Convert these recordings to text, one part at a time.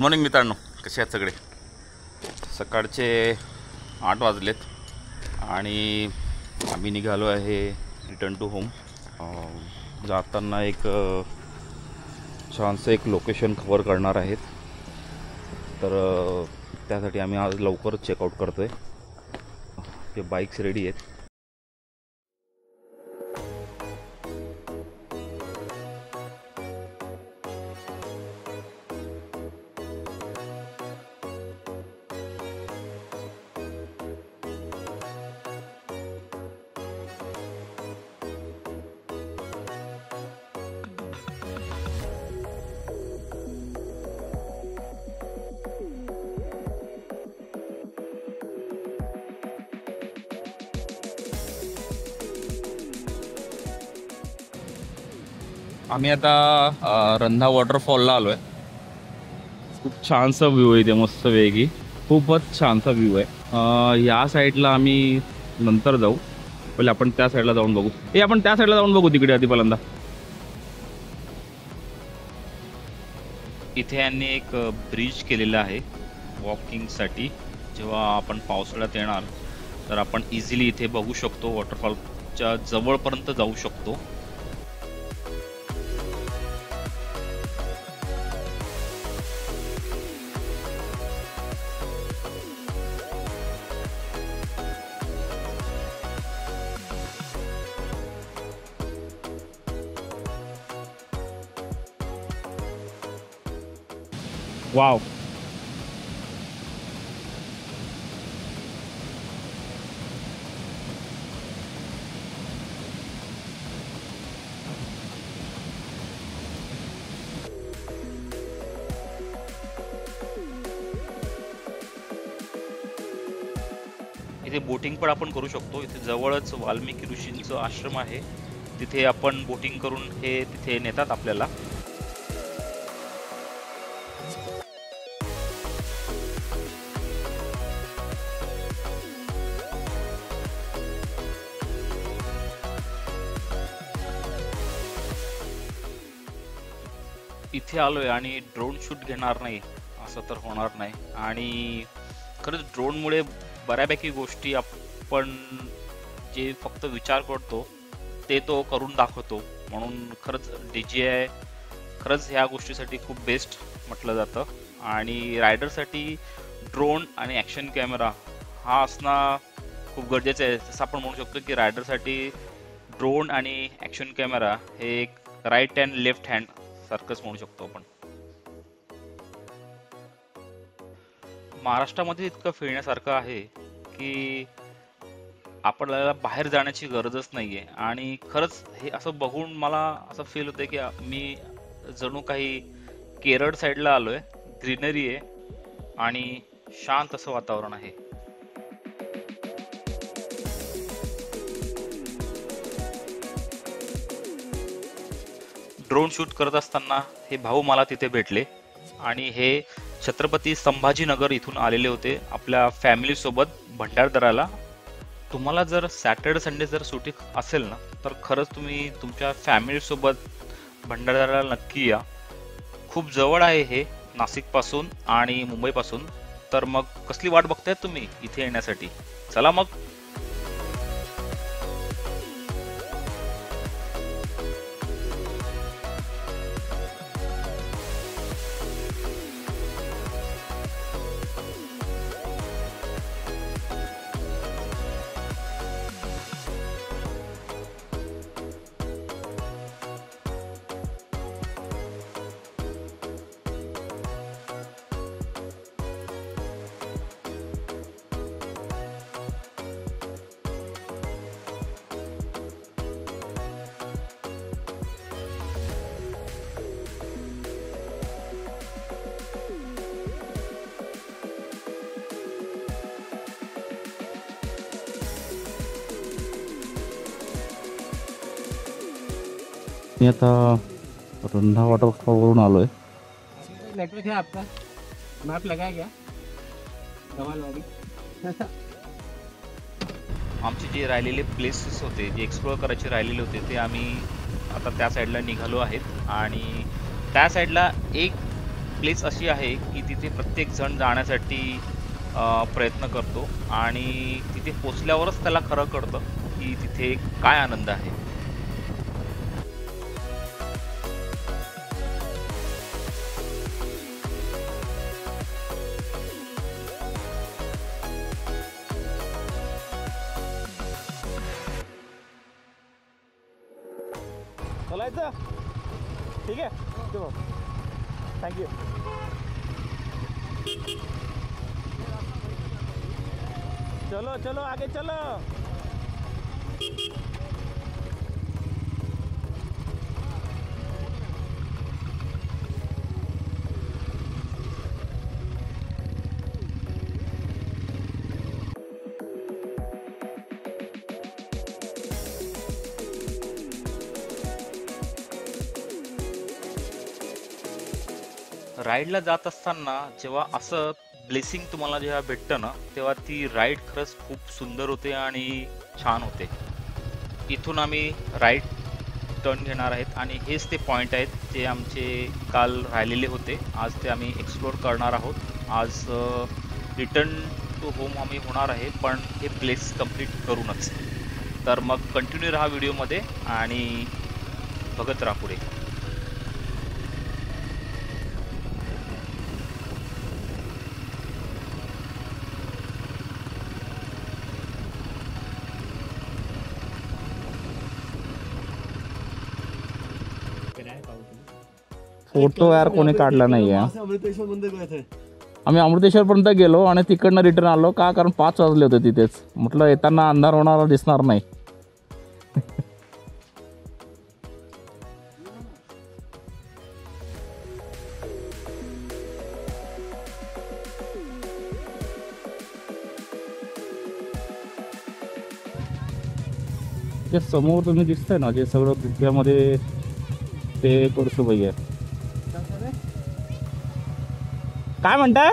Morning मित्रांनो, कसे आहेत सगळे? सकाळचे 8 वाजलेत आणि आम्ही निघालो आहे रिटर्न टू होम. जाताना एक छानसं एक लोकेशन कव्हर करणार आहेत. तर त्यासाठी आम्ही आज लवकरच चेकआउट करतो आहे. ते बाईक्स रेडी आहेत. आम्ही आता रंधा वॉटरफॉलला आलो आहे. खूप छानसा व्ह्यू आहे इथे, मस्त वेगळी, खूपच छानसा व्ह्यू आहे. या साईडला आम्ही नंतर जाऊ, पहिले आपण त्या साईडला जाऊन बघू. आपण त्या साईडला जाऊन बघू तिकडे आधी पहिल्यांदा. इथे यांनी एक ब्रिज केलेला आहे वॉकिंगसाठी. जेव्हा आपण पावसाळ्यात येणार तर आपण इझिली इथे बघू शकतो, वॉटरफॉलच्या जवळपर्यंत जाऊ शकतो. वाव, इथे बोटिंग पण आपण करू शकतो. इथे जवळच वाल्मिकी ऋषींचं आश्रम आहे, तिथे आपण बोटिंग करून हे तिथे नेतात आपल्याला. इथे आलोय आणि ड्रोन शूट घेणार नाही असं तर होणार नाही. आणि खरंच ड्रोनमुळे बऱ्यापैकी गोष्टी आपण जे फक्त विचार करतो ते तो करून दाखवतो. म्हणून खरंच DJI खरंच ह्या गोष्टीसाठी खूप बेस्ट म्हटलं जातं. आणि रायडरसाठी ड्रोन आणि ॲक्शन कॅमेरा हा असणं खूप गरजेचं आहे. जसं आपण म्हणू शकतो की रायडरसाठी ड्रोन आणि ॲक्शन कॅमेरा हे एक राईट अँड लेफ्ट हँड सारखंच म्हणू शकतो आपण. महाराष्ट्रामध्ये इतकं फिरण्यासारखं आहे की आपल्याला बाहेर जाण्याची गरजच नाहीये. आणि खरंच हे असं बघून मला असं फील होतं की मी जणू काही केरळ साईडला आलोय. ग्रीनरी आहे आणि शांत असं वातावरण आहे. ड्रोन शूट करत असताना हे भाऊ मला तिथे भेटले आणि हे छत्रपती संभाजीनगर इथून आलेले होते आपल्या फॅमिली सोबत भंडारदराला. तुम्हाला जर सॅटर्डे संडे जर सुट्टी असेल ना तर खरंच तुम्ही तुमच्या फॅमिली सोबत भंडारदराला नक्की या. खूप जवळ आहे हे नाशिकपासून आणि मुंबईपासून. तर मग कसली वाट बघताय तुम्ही इथे येण्यासाठी? चला मग. मी आता रंधा वॉटरफॉलवरून आलो आहे. नेटवर्क है आपका? मैप लगाया क्या? कमाल होगी. आमचे जे राहिलेले प्लेसेस होते, जे एक्सप्लोअर करायचे राहिलेले होते, ते आम्ही आता त्या साईडला निघालो आहेत. आणि त्या साईडला एक प्लेस अशी आहे की तिथे प्रत्येक जण जाण्यासाठी प्रयत्न करतो आणि तिथे पोचल्यावरच त्याला खरं कळतं की तिथे काय आनंद आहे. चलायचं ठीक आहे. थँक्यू. चलो चलो आगे चलो. राईडला जात असताना जेव्हा असं ब्लेसिंग तुम्हाला जेव्हा भेटतं ना, तेव्हा ती राईड खरंच खूप सुंदर होते आणि छान होते. इथून आम्ही राईट टर्न घेणार आहेत आणि हेच ते पॉईंट आहेत जे आमचे काल राहिलेले होते. आज ते आम्ही एक्सप्लोअर करणार आहोत. आज रिटर्न टू होम आम्ही होणार आहे, पण हे प्लेस कंप्लीट करूनच. तर मग कंटिन्यू राहा व्हिडिओमध्ये आणि बघत राहा पुढे. फोटो यार कोणी काढला नाहीये. अमृतेश्वर मंदिर गए थे. आम्ही अमृतेश्वर पर्यंत गेलो आणि तिकडनं रिटर्न आलो का, कारण 5 वाजले होते तिथेच. म्हटलं येताना अंधार होणारा दिसणार नाही. ते समोर तुम्ही दिसतंय ना जे सगळं धुक्यामध्ये, ते कळसूबाई आहे. काय म्हणताय?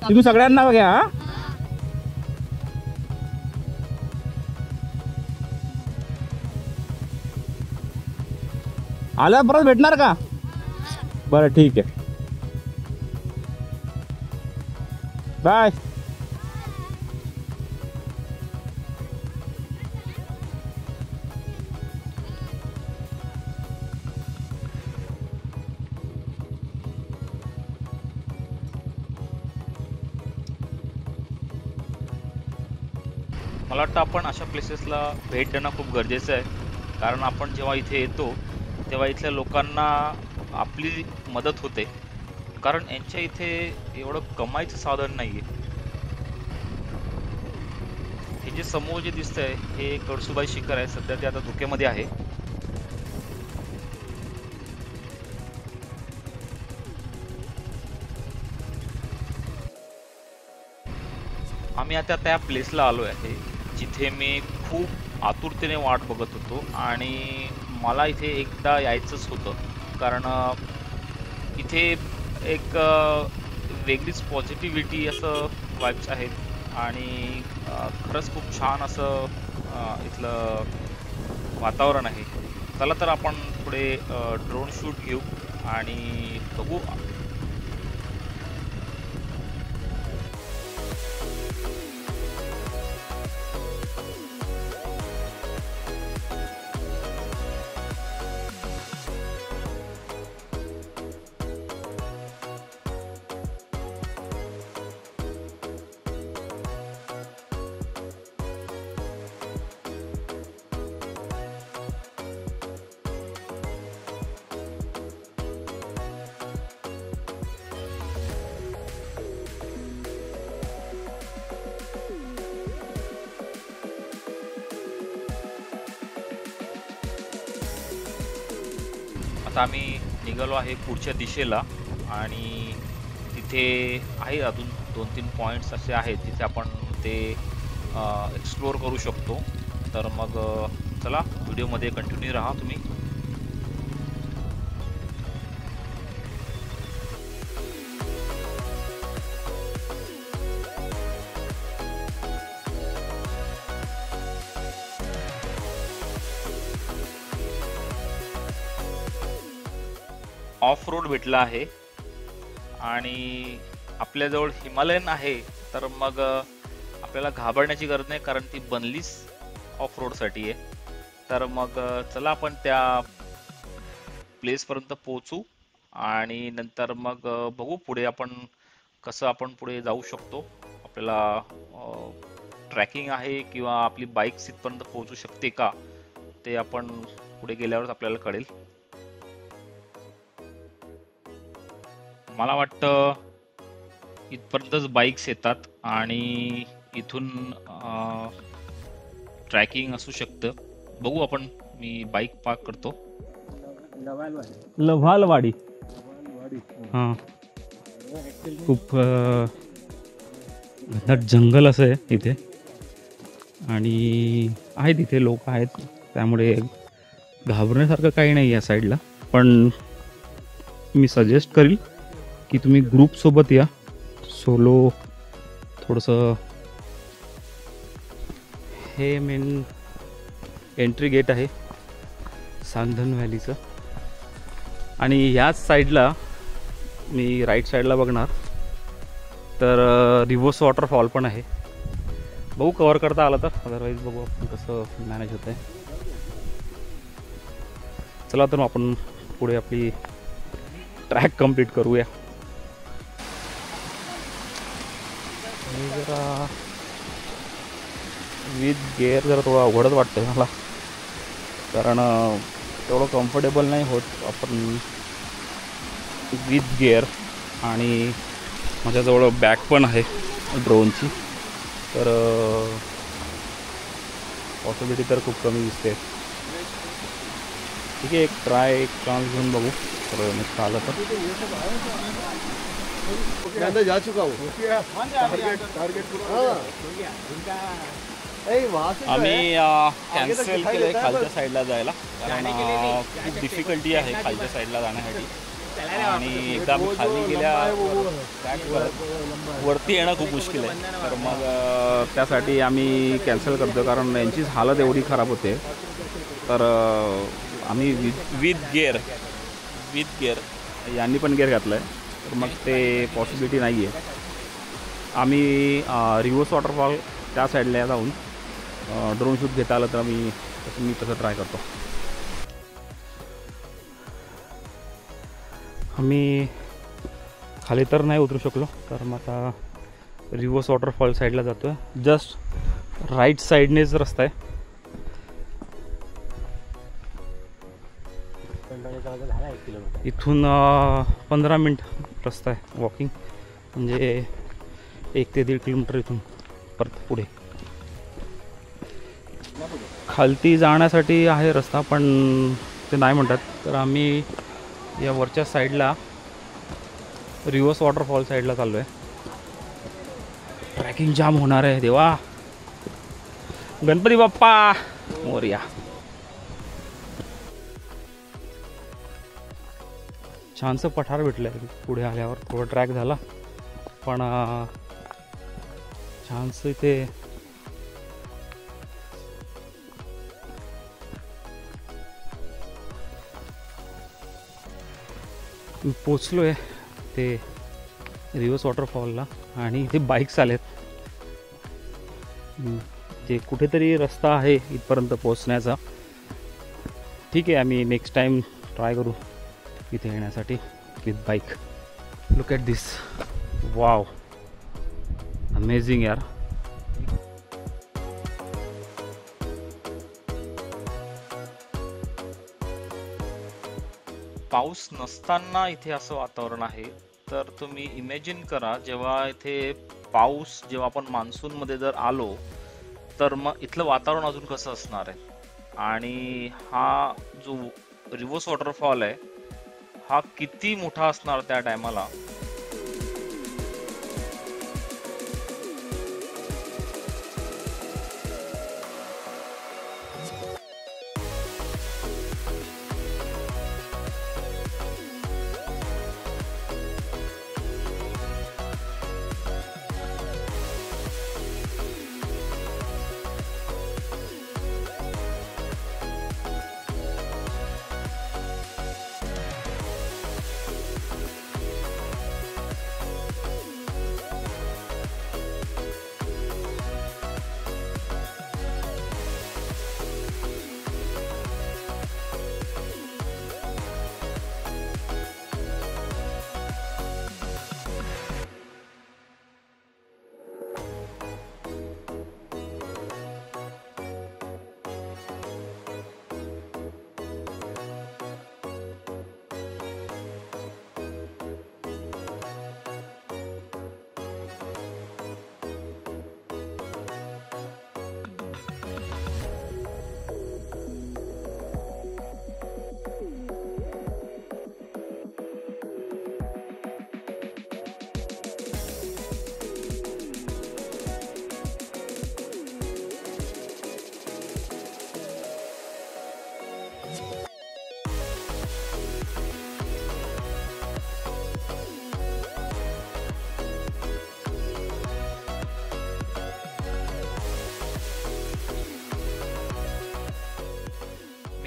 तुम्ही सगळ्यांना घ्या. आल्या परत भेटणार का? बरं ठीक आहे, बाय. मला वाटतं आपण अशा प्लेसेसला भेट देणं खूप गरजेचं आहे, कारण आपण जेव्हा इथे येतो तेव्हा इथल्या लोकांना आपली मदत होते, कारण यांच्या इथे एवढं कमाईचं साधन नाही आहे. हे जे समोर जे दिसतंय हे कळसूबाई शिखर आहे. सध्या ते आता धुक्यामध्ये आहे. आम्ही आता त्या प्लेसला आलो आहे जिथे मी खूप आतुरतेने वाट बघत होतो आणि मला इथे एकदा यायचंच होतं, कारण इथे एक वेगळीच पॉझिटिव्हिटी असं वाईब्स आहेत आणि खरंच खूप छान असं इथलं वातावरण आहे. चला तर आपण पुढे ड्रोन शूट घेऊ आणि बघू. आता आम्ही निघालो आहे पुढच्या दिशेला आणि तिथे आहे अजून 2-3 पॉईंट्स असे आहेत जिथे आपण ते एक्सप्लोअर करू शकतो. तर मग चला व्हिडिओमध्ये कंटिन्यू राहा तुम्ही. ऑफ रोड भेटला आहे आणि आपल्याजवळ हिमालयन आहे, तर मग आपल्याला घाबरण्याची गरज नाही, कारण ती बनलीच ऑफ रोडसाठी आहे. तर मग चला आपण त्या प्लेसपर्यंत पोहोचू आणि नंतर मग बघू पुढे आपण कसं आपण पुढे जाऊ शकतो. आपल्याला ट्रॅकिंग आहे किंवा आपली बाईक तिथपर्यंत पोहोचू शकते का, ते आपण पुढे गेल्यावरच आपल्याला कळेल. मला वाटतं इथपर्यंतच बाईक्स येतात आणि इथून ट्रॅकिंग असू शकतं. बघू आपण. मी बाईक पार्क करतो. लव्हालवाडी. हां, खूप घनदाट जंगल असं आहे इथे आणि आहेत इथे लोक आहेत, त्यामुळे घाबरण्यासारखं काही नाही या साईडला. पण मी सजेस्ट करील की तुम्ही ग्रुपसोबत या. सोलो थोडंसं. हे मेन एंट्री गेट आहे सांगधन व्हॅलीचं आणि ह्याच साईडला मी राईट साईडला बघणार तर रिव्हर्स वॉटरफॉल पण आहे. बघू कवर करता आला तर, अदरवाईज बघू आपण कसं मॅनेज होतं आहे. चला तर मग आपण पुढे आपली ट्रॅक कंप्लीट करूया. मी जरा विथ गेअर जरा थोडं अवघडच वाटतं मला, कारण तेवढं कम्फर्टेबल नाही होत आपण विथ गिअर. आणि माझ्याजवळ बॅग पण आहे ड्रोनची, तर पॉसिबिलिटी तर खूप कमी दिसते. ठीक आहे, एक चान्स घेऊन बघू. तर नेक्स्ट आलं तर जा चुका हूँ। आम्ही कॅन्सल केलं खालच्या साईडला जायला, कारण खूप डिफिकल्टी आहे खालच्या साईडला जाण्यासाठी. आणि एकदा आम्ही खाली गेल्या वरती येणं खूप मुश्किल आहे. तर मग त्यासाठी आम्ही कॅन्सल करतो, कारण यांचीच हालत एवढी खराब होते. तर आम्ही विथ गिअर यांनी पण गिअर घातलं आहे, तर मग ते पॉसिबिलिटी नाही आहे. आम्ही रिव्हर्स वॉटरफॉल त्या साईडला जाऊन ड्रोन शूट घेता आलं तर मी तसं ट्राय करतो. आम्ही खाली तर नाही उतरू शकलो, तर मग आता रिव्हर्स वॉटरफॉल साईडला जातो आहे. जस्ट राईट साईडनेच रस्ता आहे. इथून 15 मिनिट रस्ता आहे वॉकिंग, म्हणजे 1 ते 1.5 किलोमीटर इथून परत पुढे. खालती जाण्यासाठी आहे रस्ता, पण ते नाही म्हणतात. तर आम्ही या वरच्या साईडला रिव्हर्स वॉटरफॉल साईडला चाललो आहे. ट्रॅकिंग जाम होणार आहे. देवा, गणपती बाप्पा मोरया. छानसं पठार भेटलं आहे पुढे आल्यावर. थोडा ट्रॅक झाला, पण छानसं इथे पोचलो आहे ते रिव्हर्स वॉटरफॉलला. आणि इथे बाईक्स आलेत. ते कुठेतरी रस्ता आहे इथपर्यंत पोचण्याचा. ठीक आहे, आम्ही नेक्स्ट टाईम ट्राय करू इथे येण्यासाठी with bike. Look at this, wow, amazing यार. पाऊस नसताना इथे असं वातावरण आहे. तर तुम्ही इमॅजिन करा, जेव्हा इथे पाऊस, जेव्हा आपण मान्सूनमध्ये जर आलो, तर मग इथलं वातावरण अजून कसं असणार आहे. आणि हा जो रिव्हर्स वॉटरफॉल आहे, हा किती मोठा असणार त्या टायमाला.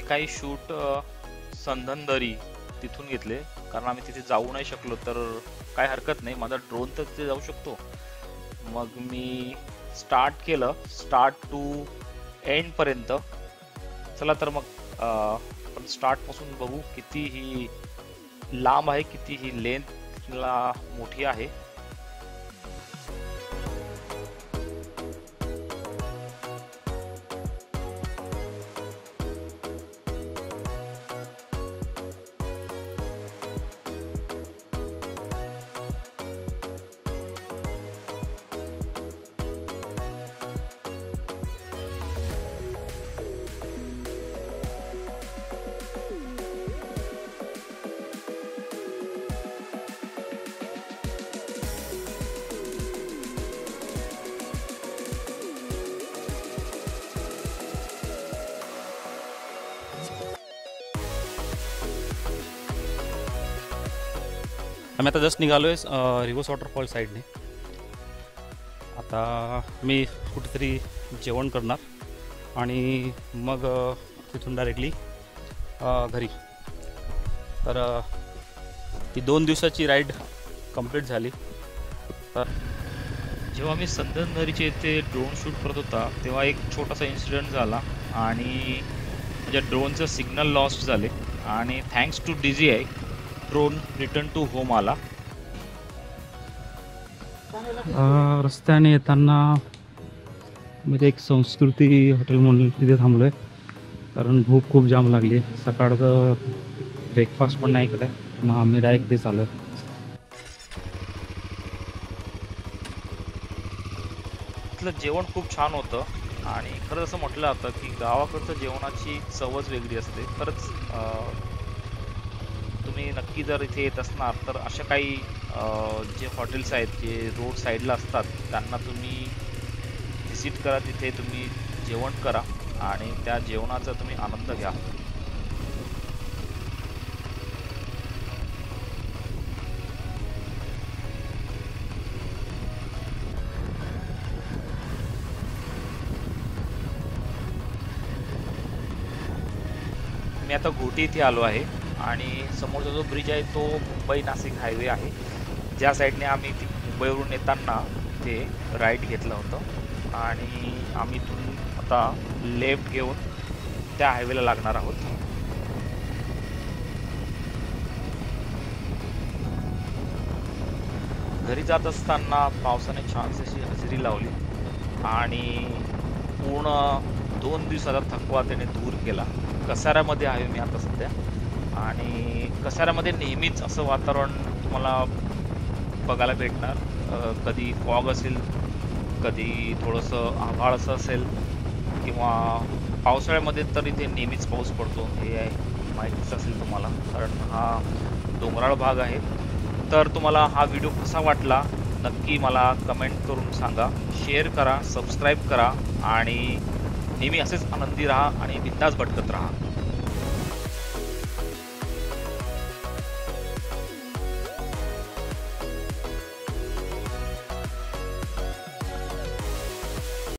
काही शूट संधनदरी तिथून घेतले, कारण आम्ही तिथे जाऊ नाही शकलो, तर काय हरकत नाही, माझा ड्रोन तर तिथे जाऊ शकतो. मग मी स्टार्ट केलं, स्टार्ट टू एंड पर्यंत. चला तर मग आपण स्टार्ट पासून बघू किती ही लांब आहे, किती ही लेंथला मोठी आहे. आम्ही आता जस्ट निघालो आहे रिव्हर्स वॉटरफॉल साईडने. आता मी कुठेतरी जेवण करणार आणि मग तिथून डायरेक्टली घरी. तर ती 2 दिवसाची राईड कंप्लीट झाली. तर जेव्हा मी संधनदरीचे इथे ड्रोन शूट करत होता तेव्हा एक छोटासा इन्सिडेंट झाला आणि माझ्या ड्रोनचं सिग्नल लॉस्ट झाले आणि thanks to DJI drone return to home आला. रस्त्याने येताना मी एक संस्कृती हॉटेल म्हणून तिथे थांबलो आहे, कारण भूक खूप जाम लागली. सकाळचं ब्रेकफास्ट पण नाही केलं, मग आम्ही डायरेक्ट ते चालू. तिथलं जेवण खूप छान होतं आणि खरं असं म्हटलं जातं की गावाकडचं जेवणाची चवच वेगळी असते. खरंच तुम्ही नक्की जर इथे येत असणार तर अशा काही जे हॉटेल्स आहेत जे रोड साईडला असतात त्यांना तुम्ही व्हिजिट करा, तिथे तुम्ही जेवण करा आणि त्या जेवणाचा तुम्ही आनंद घ्या. मी आता घोटी इथे आलो आहे आणि समोरचा जो ब्रिज आहे तो मुंबई नाशिक हायवे आहे. ज्या साईडने आम्ही मुंबईवरून येताना ते राईट घेतलं होतं आणि आम्ही इथून आता लेफ्ट घेऊन त्या हायवेला लागणार आहोत. घरी जात असताना पावसाने छानशी अशी हजेरी लावली आणि पूर्ण 2 दिवसाचा थकवा त्याने दूर केला. कसाऱ्यामध्ये आहे मी आता सध्या आणि कसाऱ्यामध्ये नेहमीच असं वातावरण तुम्हाला बघायला भेटणार. कधी फॉग असेल, कधी थोडंसं आभाळ असं असेल किंवा पावसाळ्यामध्ये तर इथे नेहमीच पाऊस पडतो, हे माहितीच असेल तुम्हाला, कारण हा डोंगराळ भाग आहे. तर तुम्हाला हा व्हिडिओ कसा वाटला नक्की मला कमेंट करून सांगा, शेअर करा, सबस्क्राईब करा आणि नेहमी असेच आनंदी राहा आणि बिंदास भटकत राहा.